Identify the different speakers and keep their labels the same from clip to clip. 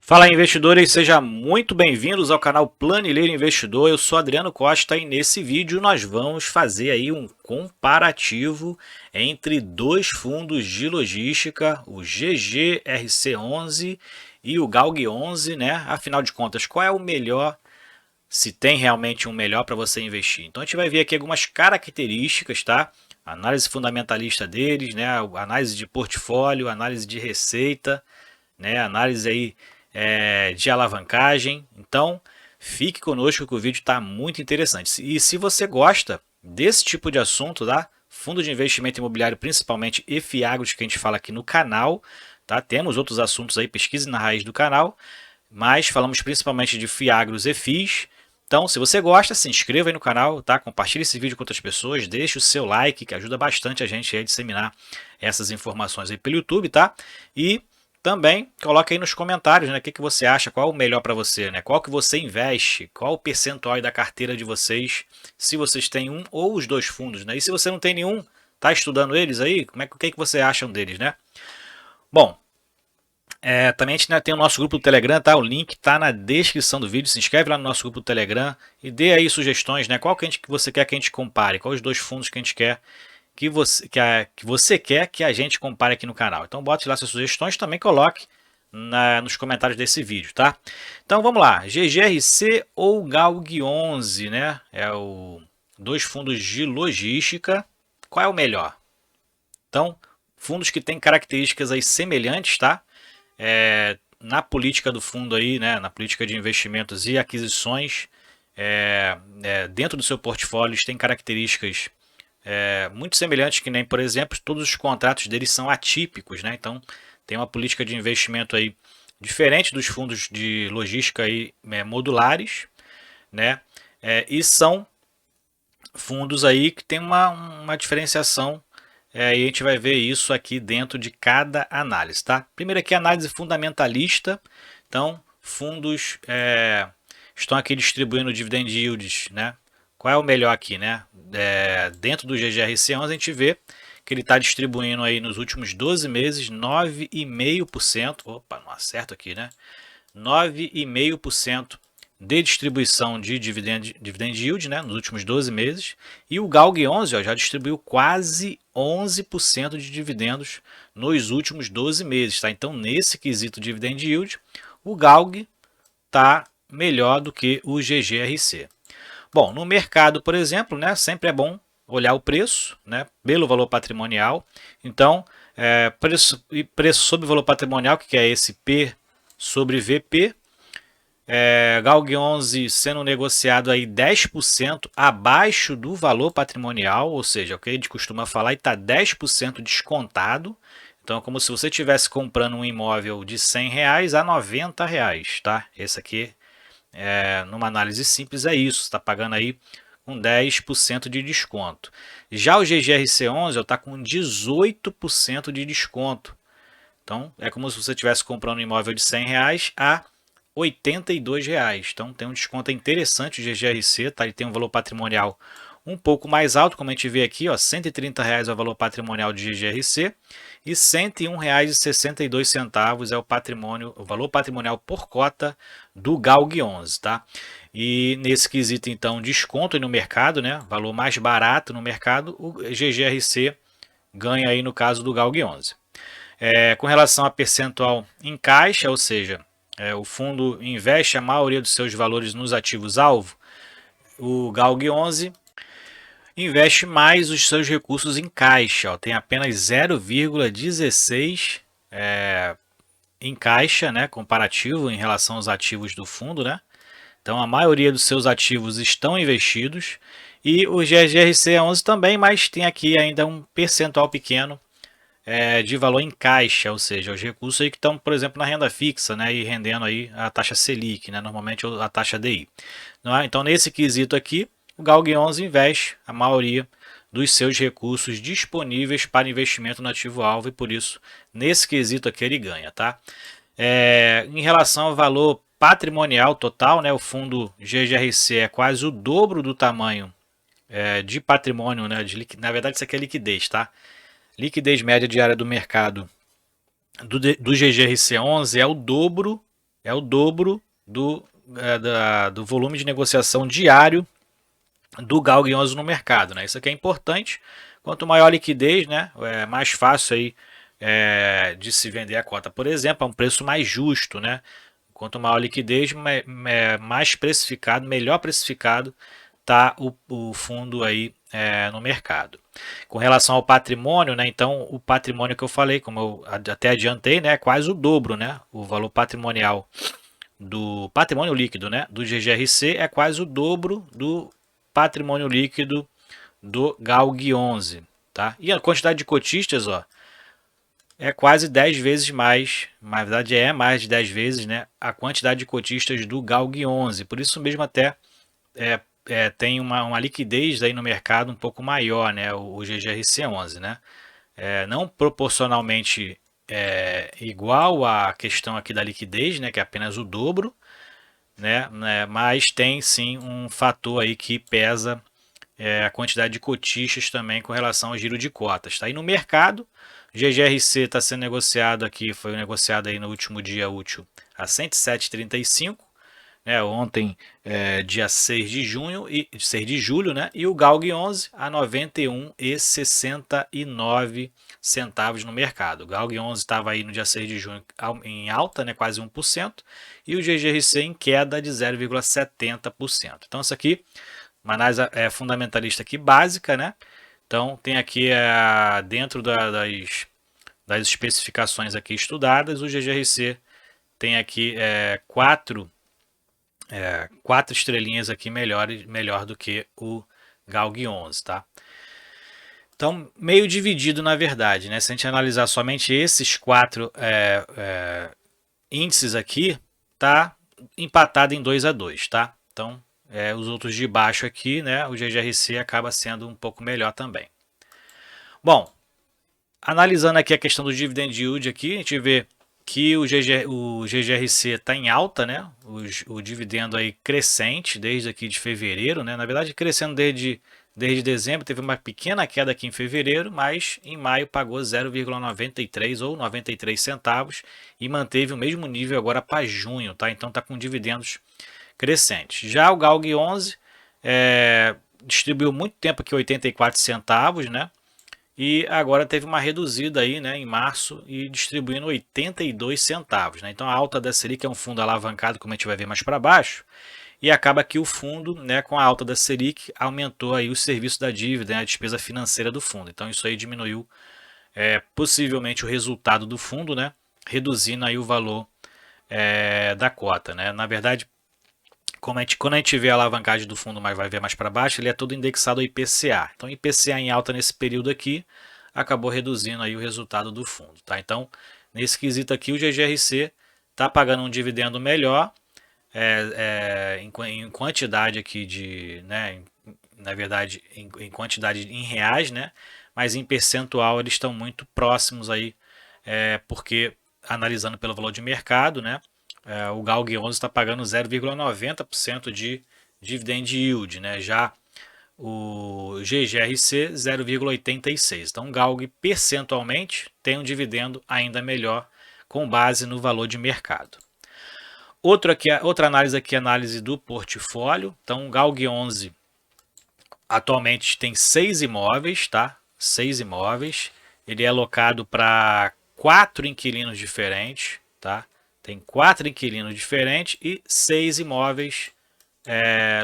Speaker 1: Fala investidores, sejam muito bem-vindos ao canal Planilheiro Investidor. Eu sou Adriano Costa e nesse vídeo nós vamos fazer aí um comparativo entre dois fundos de logística, o GGRC11 e o GALG11, né? Afinal de contas, qual é o melhor, se tem realmente um melhor para você investir? Então a gente vai ver aqui algumas características, tá? Análise fundamentalista deles, né? Análise de portfólio, análise de receita, né? Análise aí de alavancagem. Então, fique conosco que o vídeo está muito interessante. E se você gosta desse tipo de assunto, tá? Fundo de investimento imobiliário, principalmente e Fiagros, que a gente fala aqui no canal, tá? Temos outros assuntos aí, pesquise na raiz do canal, mas falamos principalmente de Fiagros e FIIs. Então, se você gosta, se inscreva aí no canal, tá? Compartilhe esse vídeo com outras pessoas, deixe o seu like, que ajuda bastante a gente a disseminar essas informações aí pelo YouTube, tá? E também coloca aí nos comentários, né, o que você acha, qual o melhor para você, né? Qual que você investe, qual o percentual da carteira de vocês, se vocês têm um ou os dois fundos, né? E se você não tem nenhum, tá estudando eles aí, o que você acham deles, né? Bom, também a gente, né, tem o nosso grupo do Telegram, tá? O link está na descrição do vídeo. Se inscreve lá no nosso grupo do Telegram e dê aí sugestões, né? Qual que você quer que a gente compare, quais os dois fundos que a gente quer que você quer que a gente compare aqui no canal. Então bote lá suas sugestões, também coloque nos comentários desse vídeo, tá? Então vamos lá, GGRC ou GALG11, né? Dois fundos de logística. Qual é o melhor? Então, fundos que têm características aí semelhantes, tá? Na política do fundo aí, né? Na política de investimentos e aquisições, dentro do seu portfólio, eles têm características muito semelhantes, que nem, por exemplo, todos os contratos deles são atípicos, né? Então tem uma política de investimento aí diferente dos fundos de logística aí, modulares, né? E são fundos aí que tem uma diferenciação, e a gente vai ver isso aqui dentro de cada análise, tá? Primeiro aqui, análise fundamentalista. Então, fundos estão aqui distribuindo dividend yields, né? Qual é o melhor aqui, né? Dentro do GGRC11 a gente vê que ele está distribuindo aí nos últimos 12 meses 9,5%. Opa, não acerto aqui, né? 9,5% de distribuição de dividend yield, né, nos últimos 12 meses. E o GALG11 já distribuiu quase 11% de dividendos nos últimos 12 meses. Tá? Então, nesse quesito dividend yield, o GALG está melhor do que o GGRC. Bom, no mercado, por exemplo, né, sempre é bom olhar o preço, né, pelo valor patrimonial. Então, preço sobre valor patrimonial, que é esse P sobre VP, GALG11 sendo negociado aí 10% abaixo do valor patrimonial, ou seja, o que a gente costuma falar, está 10% descontado. Então é como se você estivesse comprando um imóvel de R$ 100 a R$ 90, tá? Esse aqui, numa análise simples, é isso. Você está pagando aí com 10% de desconto. Já o GGRC11 está com 18% de desconto. Então é como se você estivesse comprando um imóvel de R$ 100 a R$ 82. Então tem um desconto interessante o GGRC, tá? Ele tem um valor patrimonial um pouco mais alto, como a gente vê aqui, ó, R$ 130 é o valor patrimonial de GGRC e R$ 101,62 é o valor patrimonial por cota do GALG11, tá? E nesse quesito então, desconto no mercado, né? Valor mais barato no mercado, o GGRC ganha aí no caso do GALG11. Com relação a percentual em caixa, ou seja, o fundo investe a maioria dos seus valores nos ativos-alvo, o GALG11 investe mais os seus recursos em caixa, ó, tem apenas 0,16 em caixa, né, comparativo em relação aos ativos do fundo, né? Então a maioria dos seus ativos estão investidos e o GGRC11 também, mas tem aqui ainda um percentual pequeno de valor em caixa, ou seja, os recursos aí que estão, por exemplo, na renda fixa, né, e rendendo aí a taxa Selic, né, normalmente a taxa DI. Então, nesse quesito aqui, o GALG11 investe a maioria dos seus recursos disponíveis para investimento no ativo-alvo e por isso, nesse quesito aqui, ele ganha, tá? Em relação ao valor patrimonial total, né, o fundo GGRC é quase o dobro do tamanho de patrimônio, né, na verdade isso aqui é liquidez, tá? Liquidez média diária do mercado do GGRC11 é o dobro é o dobro do volume de negociação diário do GALG 11 no mercado, né? Isso aqui é importante. Quanto maior a liquidez, né, é mais fácil aí de se vender a cota, por exemplo, a um preço mais justo, né? Quanto maior a liquidez, mais precificado, melhor precificado tá o fundo aí no mercado. Com relação ao patrimônio, né? Então o patrimônio que eu falei, como eu até adiantei, né, é quase o dobro, né? O valor patrimonial do patrimônio líquido, né, do GGRC é quase o dobro do patrimônio líquido do GALG 11, tá? E a quantidade de cotistas, ó, é quase 10 vezes mais, na verdade é mais de 10 vezes, né, a quantidade de cotistas do GALG 11. Por isso mesmo até tem uma liquidez aí no mercado um pouco maior, né, o GGRC 11, né? Não proporcionalmente igual à questão aqui da liquidez, né, que é apenas o dobro, né, mas tem sim um fator aí que pesa a quantidade de cotistas também com relação ao giro de cotas. Tá? E no mercado, o GGRC está sendo negociado aqui, foi negociado aí no último dia útil a 107,35, né, ontem, dia 6 de junho e 6 de julho, né, e o GALG 11 a 91,69 centavos no mercado. O GALG 11 estava aí no dia 6 de junho em alta, né, quase 1%, e o GGRC em queda de 0,70%. Então isso aqui, uma análise fundamentalista aqui básica, né? Então tem aqui dentro das especificações aqui estudadas, o GGRC tem aqui quatro estrelinhas aqui melhor do que o GALG 11, tá? Então, meio dividido na verdade, né? Se a gente analisar somente esses quatro índices aqui, tá empatado em 2-2, tá? Então, os outros de baixo aqui, né? O GGRC acaba sendo um pouco melhor também. Bom, analisando aqui a questão do dividend yield aqui, a gente vê que o GGRC está em alta, né? O dividendo aí crescente desde aqui de fevereiro, né? Na verdade, crescendo desde dezembro, teve uma pequena queda aqui em fevereiro, mas em maio pagou 0,93 ou 93 centavos e manteve o mesmo nível agora para junho, tá? Então está com dividendos crescentes. Já o GALG 11 distribuiu muito tempo aqui 84 centavos, né? E agora teve uma reduzida aí, né, em março e distribuindo 82 centavos. Né? Então a alta da Selic é um fundo alavancado, como a gente vai ver mais para baixo, e acaba que o fundo, né, com a alta da Selic, aumentou aí o serviço da dívida, né, a despesa financeira do fundo. Então isso aí diminuiu possivelmente o resultado do fundo, né, reduzindo aí o valor da cota. Né? Na verdade, quando a gente vê a alavancagem do fundo, mas vai ver mais para baixo, ele é todo indexado ao IPCA. Então, IPCA em alta nesse período aqui acabou reduzindo aí o resultado do fundo. Tá? Então, nesse quesito aqui, o GGRC está pagando um dividendo melhor em quantidade aqui na verdade, em quantidade em reais, né? Mas em percentual eles estão muito próximos aí, porque analisando pelo valor de mercado, né? O GALG 11 está pagando 0,90% de dividend yield, né? Já o GGRC 0,86%. Então o GALG percentualmente tem um dividendo ainda melhor com base no valor de mercado. Outra análise aqui, análise do portfólio. Então o GALG 11 atualmente tem 6 imóveis, tá? 6 imóveis. Ele é alocado para 4 inquilinos diferentes, tá? Tem 4 inquilinos diferentes e 6 imóveis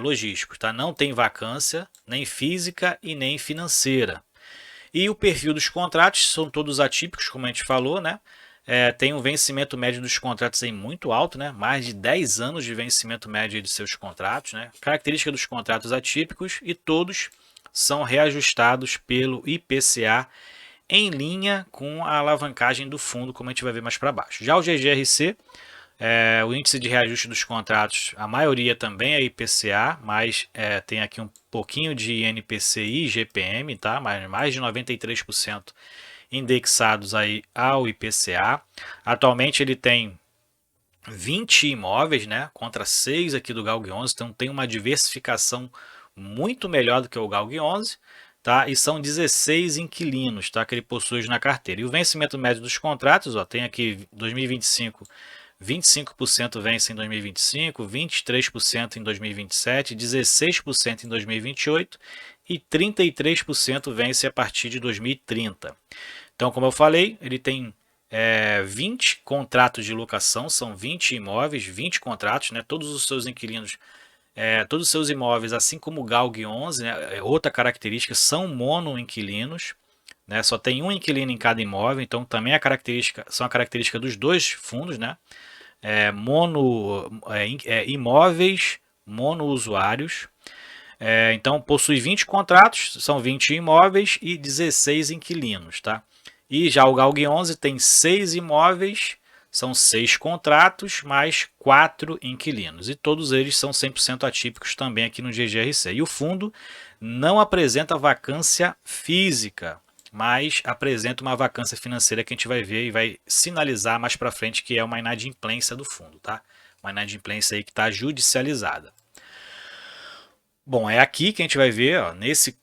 Speaker 1: logísticos, tá? Não tem vacância, nem física e nem financeira. E o perfil dos contratos são todos atípicos, como a gente falou, né? Tem um vencimento médio dos contratos aí muito alto, né? Mais de 10 anos de vencimento médio de seus contratos, né? Característica dos contratos atípicos e todos são reajustados pelo IPCA em linha com a alavancagem do fundo, como a gente vai ver mais para baixo. Já o GGRC, o índice de reajuste dos contratos, a maioria também é IPCA, mas tem aqui um pouquinho de INPCI e GPM, tá? Mais de 93% indexados aí ao IPCA. Atualmente ele tem 20 imóveis, né? Contra 6 aqui do GALG 11, então tem uma diversificação muito melhor do que o GALG 11. Tá? E são 16 inquilinos, tá? Que ele possui na carteira. E o vencimento médio dos contratos, ó, tem aqui 2025 25% vence em 2025, 23% em 2027, 16% em 2028 e 33% vence a partir de 2030. Então, como eu falei, ele tem 20 contratos de locação, são 20 imóveis, 20 contratos, né? Todos os seus inquilinos, todos os seus imóveis, assim como o GALG 11, né? Outra característica, são mono-inquilinos, né? Só tem um inquilino em cada imóvel, então também são a característica dos dois fundos, né? Imóveis monousuários. Então possui 20 contratos, são 20 imóveis e 16 inquilinos, tá? E já o GALG 11 tem 6 imóveis, são 6 contratos, mais 4 inquilinos. E todos eles são 100% atípicos também aqui no GGRC. E o fundo não apresenta vacância física, mas apresenta uma vacância financeira que a gente vai ver e vai sinalizar mais para frente que é uma inadimplência do fundo, tá? Uma inadimplência aí que está judicializada. Bom, é aqui que a gente vai ver, ó, nesse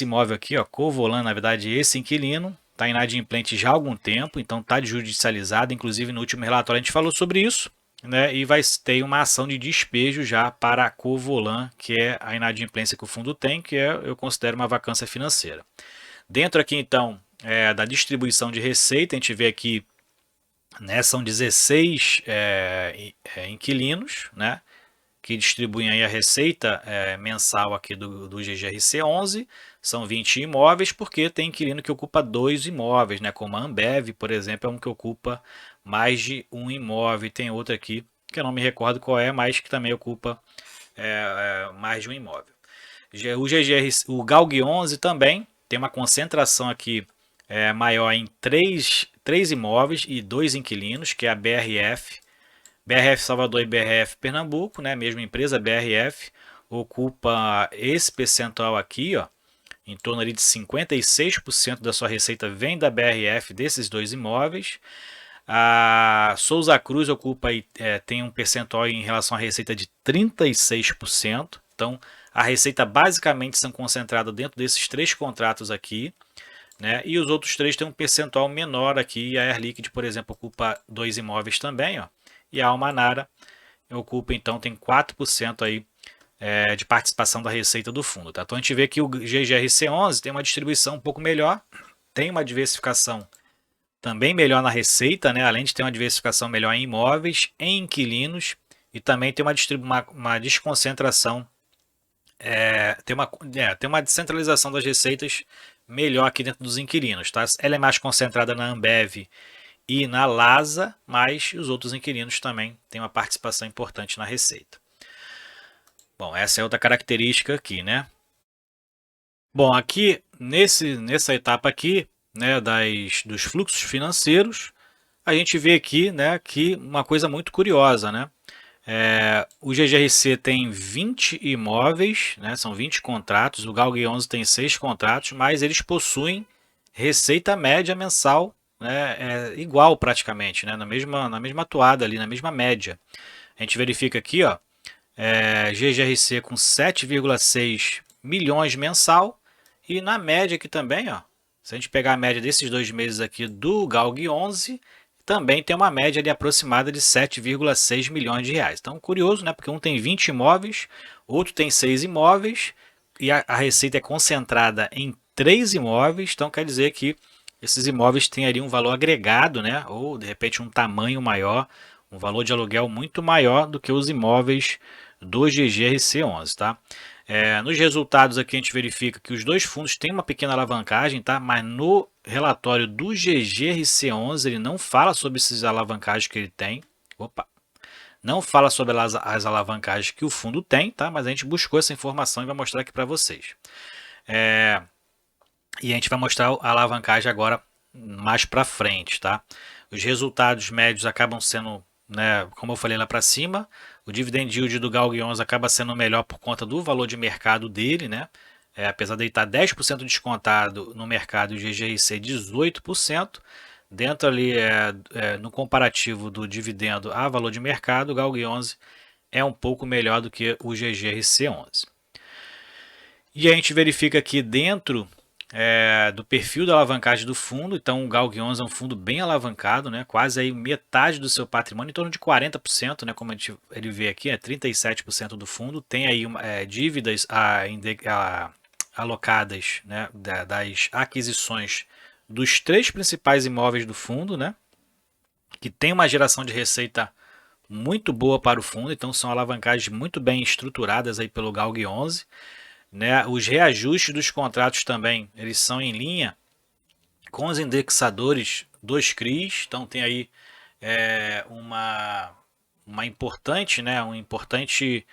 Speaker 1: imóvel aqui, ó, Covolan, na verdade, esse inquilino está inadimplente já há algum tempo, então está judicializado. Inclusive, no último relatório a gente falou sobre isso, né? E vai ter uma ação de despejo já para a Covolan, que é a inadimplência que o fundo tem, que eu considero uma vacância financeira. Dentro aqui, então, da distribuição de receita, a gente vê aqui, né, são 16 inquilinos, né, que distribuem aí a receita mensal aqui do GGRC 11, são 20 imóveis, porque tem inquilino que ocupa 2 imóveis, né, como a Ambev, por exemplo, é um que ocupa mais de um imóvel, e tem outro aqui, que eu não me recordo qual é, mas que também ocupa mais de um imóvel. O GALG 11 também tem uma concentração aqui maior em 3 imóveis e 2 inquilinos, que é a BRF Salvador e BRF Pernambuco, né? Mesma empresa, BRF, ocupa esse percentual aqui, ó, em torno ali de 56% da sua receita vem da BRF desses 2 imóveis. A Souza Cruz ocupa tem um percentual em relação à receita de 36%. Então, a receita basicamente são concentrada dentro desses 3 contratos aqui, né? E os outros 3 têm um percentual menor aqui. A Air Liquide, por exemplo, ocupa 2 imóveis também, ó. E a Almanara ocupa, então, tem 4% aí de participação da receita do fundo. Tá? Então a gente vê que o GGRC11 tem uma distribuição um pouco melhor, tem uma diversificação também melhor na receita, né? Além de ter uma diversificação melhor em imóveis, em inquilinos, e também tem uma desconcentração, tem uma descentralização das receitas melhor aqui dentro dos inquilinos. Tá? Ela é mais concentrada na Ambev e na Lasa, mas os outros inquilinos também têm uma participação importante na receita. Bom, essa é outra característica aqui, né? Bom, aqui nessa etapa aqui, né, dos fluxos financeiros, a gente vê aqui, né, que uma coisa muito curiosa, né? O GGRC tem 20 imóveis, né, são 20 contratos, o GALG 11 tem 6 contratos, mas eles possuem receita média mensal, né, igual praticamente, né, na mesma toada ali, na mesma média. A gente verifica aqui, ó, GGRC com 7,6 milhões mensal, e na média aqui também, ó, se a gente pegar a média desses 2 meses aqui do GALG 11, também tem uma média ali aproximada de 7,6 milhões de reais. Então, curioso, né? Porque um tem 20 imóveis, outro tem 6 imóveis, e a receita é concentrada em 3 imóveis, então quer dizer que esses imóveis têm ali um valor agregado, né? Ou de repente um tamanho maior, um valor de aluguel muito maior do que os imóveis do GGRC11, tá? Nos resultados aqui a gente verifica que os dois fundos têm uma pequena alavancagem, tá? Mas no relatório do GGRC11 ele não fala sobre esses alavancagens que ele tem. Não fala sobre as alavancagens que o fundo tem, tá? Mas a gente buscou essa informação e vai mostrar aqui para vocês. E a gente vai mostrar a alavancagem agora mais para frente, tá? Os resultados médios acabam sendo, né, como eu falei lá para cima. O dividend yield do GALG 11 acaba sendo melhor por conta do valor de mercado dele, né? Apesar de ele estar 10% descontado no mercado, o GGRC 18%, dentro ali no comparativo do dividendo a valor de mercado, o GALG 11 é um pouco melhor do que o GGRC 11. E a gente verifica aqui dentro do perfil da alavancagem do fundo. Então o GALG 11 é um fundo bem alavancado, né? Quase aí metade do seu patrimônio, em torno de 40%, né? Como ele vê aqui, 37% do fundo. Tem aí dívidas alocadas, né? Das aquisições dos 3 principais imóveis do fundo, né? Que tem uma geração de receita muito boa para o fundo, então são alavancagens muito bem estruturadas aí pelo GALG 11. Né? Os reajustes dos contratos também, eles são em linha com os indexadores dos CRIs, então tem aí uma importante, né, um importante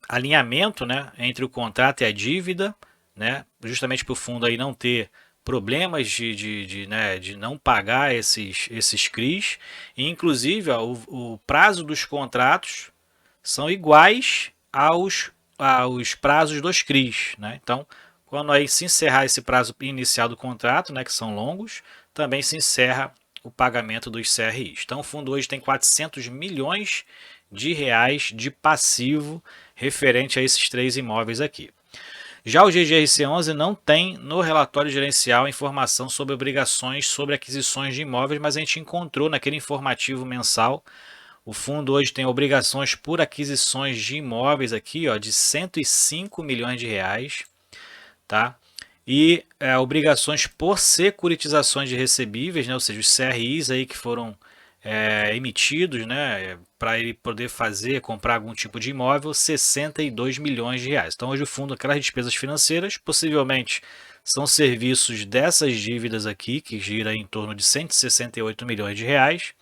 Speaker 1: alinhamento, né, entre o contrato e a dívida, né, justamente para o fundo aí não ter problemas de não pagar esses CRIs, e inclusive o prazo dos contratos são iguais aos prazos dos CRIs, né? Então, quando aí se encerrar esse prazo inicial do contrato, né, que são longos, também se encerra o pagamento dos CRIs. Então, o fundo hoje tem 400 milhões de reais de passivo referente a esses 3 imóveis aqui. Já o GGRC11 não tem no relatório gerencial informação sobre obrigações sobre aquisições de imóveis, mas a gente encontrou naquele informativo mensal. O fundo hoje tem obrigações por aquisições de imóveis aqui, ó, de 105 milhões de reais, tá? E obrigações por securitizações de recebíveis, né? Ou seja, os CRIs aí que foram emitidos, né, para ele poder comprar algum tipo de imóvel, 62 milhões de reais. Então hoje o fundo, aquelas despesas financeiras, possivelmente são serviços dessas dívidas aqui, que gira em torno de 168 milhões de reais,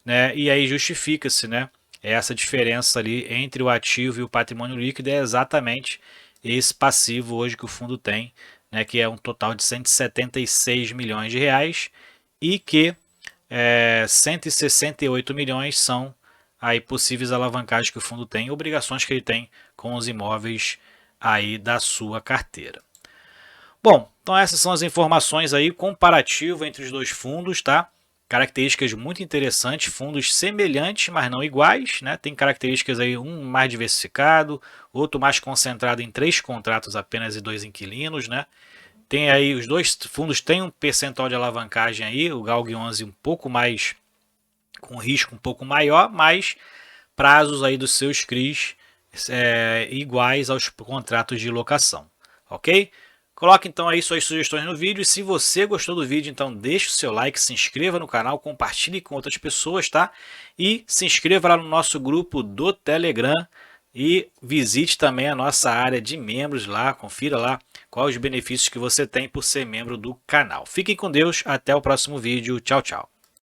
Speaker 1: né, e aí justifica-se, né, essa diferença ali entre o ativo e o patrimônio líquido, é exatamente esse passivo hoje que o fundo tem, né, que é um total de 176 milhões de reais, e que 168 milhões são aí possíveis alavancagens que o fundo tem, obrigações que ele tem com os imóveis aí da sua carteira. Bom, então essas são as informações aí, comparativo entre os dois fundos, tá? Características muito interessantes, fundos semelhantes, mas não iguais, né? Tem características aí, um mais diversificado, outro mais concentrado em 3 contratos apenas e 2 inquilinos, né? Tem aí, os dois fundos têm um percentual de alavancagem aí, o GALG 11 um pouco mais, com risco um pouco maior, mas prazos aí dos seus CRIs iguais aos contratos de locação, ok? Coloque então aí suas sugestões no vídeo, e se você gostou do vídeo, então deixe o seu like, se inscreva no canal, compartilhe com outras pessoas, tá? E se inscreva lá no nosso grupo do Telegram, e visite também a nossa área de membros lá, confira lá quais os benefícios que você tem por ser membro do canal. Fiquem com Deus, até o próximo vídeo, tchau, tchau.